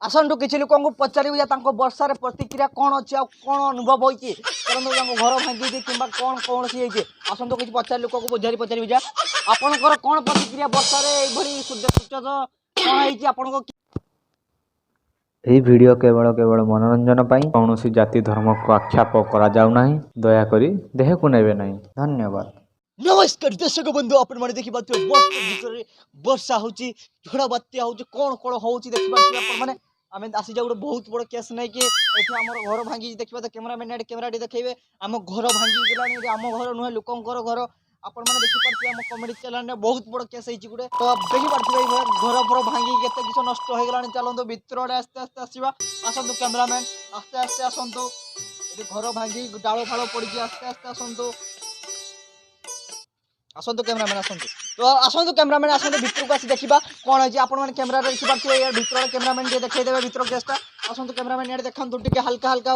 आसतु किसी लोक पचारू वर्षा प्रतिक्रिया कौन अच्छी कौन अनुभव होती घर भांगी कि कौन कौन सी आसतु किसी पचार लोक को बुझारी पचार आपंकर कौन प्रतिक्रिया वर्षा सूचक कौन आप ଏହି ଭିଡ଼ିଓ କେବଳ मनोरंजन ପାଇଁ କୌଣସି ଜାତି ଧର୍ମକୁ ଆକ୍ଷେପ କରାଯାଉନାହିଁ। ଦୟାକରି ଦେହକୁ ନେବେ ନାହିଁ। ଧନ୍ୟବାଦ। नमस्कार दर्शक बंधु आपण मैंने देखी वर्षा हूँ झड़ बात्या हूँ कौन कौन हूँ देखिए आम आसी जा गोटे बहुत बड़ केस नहीं कि आम घर भांगी देखा तो कैमरामैन कैमेरा देखेबे आम घर भांगी गलानी आम घर नुहे लोकंर घर आपण मैंने देखिए आम कमेडी चैनल बहुत बड़ केस गोटे तो देखिए घर फर भांगी केते किस नष्ट हो गला चलते भितर आड़े आस्ते आस्ते आसवा आसतु कैमरामैन आस्ते आस्ते आसतु ये घर भांगी डाल फाड़ पड़ी आस्ते आस्ते आसतु आसतु कैमरामैन आसतु तो आसतु कैमरामैन आसतु भितर को आसी देखा कौन है आप कैमेरा देखिए भितर कैमरामैन देखदेवे भितर केसटा आसतु कैमरामैन ये देखा टे हल्का हल्का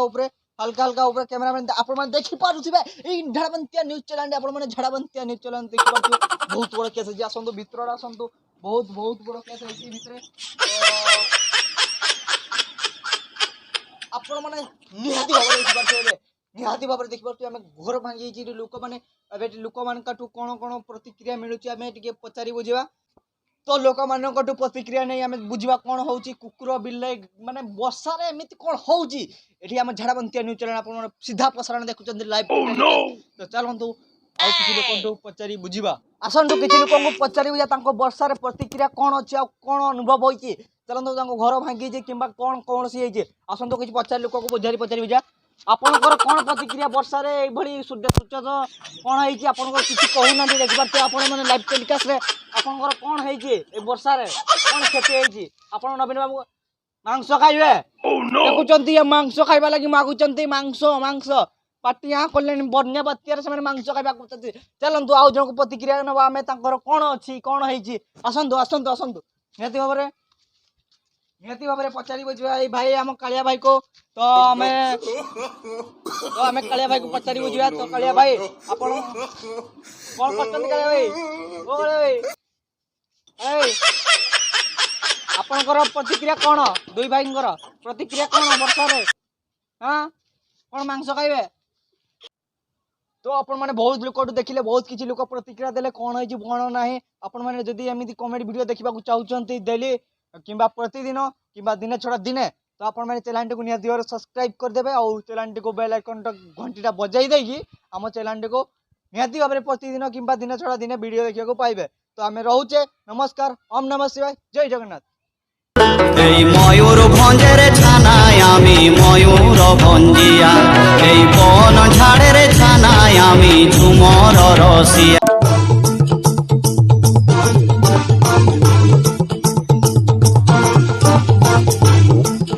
ऊपर कैमरामैन आप देखिपे झाड़बंतिया न्यूज चैनल आप झाड़बंतिया न्यूज चैनल देखिपे बहुत बड़ केस है आसतु भितर आसतु बहुत बहुत बड़ केस है आपण मैंने निहाती भाव देखिपे निहाती भाव देखिए आम घर भांगी लोक मैंने लोक मान कौन कौन प्रतिक्रिया मिलूँ आम टे पचारि बुझा तो लोक मान प्रतिक्रिया नहीं आम बुझा कौन हो कुकुर बिल्ले माने वर्षा एमती कौन होती आम झाड़बंतिया न्यूज चैनल आप सीधा प्रसारण देखुं लाइव तो चलतु आउ किसी लोक पचारि बुझा आसतु किसी लोक पचारि वर्षा प्रतिक्रिया कौन अच्छी कौन अनुभव होती चलतु घर भांगी कि कौन कौन सी आसतु किसी पचार लोक को बुझारी पचारि बुझा आपंकर कौन प्रतिक्रिया वर्षा सूचक कौन है किसी कहूना देखिए आप लाइव टेलीकास्ट आपंकर कौन है वर्षा कौन क्षति आप नवीन बाबू मांस खाइबे देखुं मांस खाइबा लगी मागुंट मांस मांस पार्टी यहाँ कले बन्या बात्यार से मांस खाइबा चलतु आउ जन को प्रतिक्रिया ना आम कौन अच्छी कौन है आसतु आसतु आसतु निहती भाव में पचारि बुझा भाई आम कालिया भाई को तो आम कालिया भाई को पचारि बुझा तो कालिया भाई आप कौन कर कालिया भाई ओ भाई आपनकर प्रतिक्रिया कौन दुई भाई प्रतिक्रिया कौन वर्षा हाँ कौन मांस खाइबे तो आपण मैंने बहुत लोक देखिले बहुत किसी लोक प्रतिक्रिया देले कौन है कौन ना आपण मैंने जदि एमती कॉमेडी वीडियो देखा चाहते डेली कि प्रतिदिन कि दिने छड़ा दिने तो आप चैनल को निहाती भाव सब्सक्राइब करदे और चैनल को बेल आइकन घंटीटा बजाई देगी आम चैनल को निहाती भाव में प्रतिदिन कि दिने छड़ा दिने वीडियो देखा पाइबे तो आम रोचे नमस्कार ओम नमः शिवाय जय जगन्नाथ मयूर भंजर छानाय आमी मयूर भंजिया बन झाड़े छानाय आमी झुमर रसिया।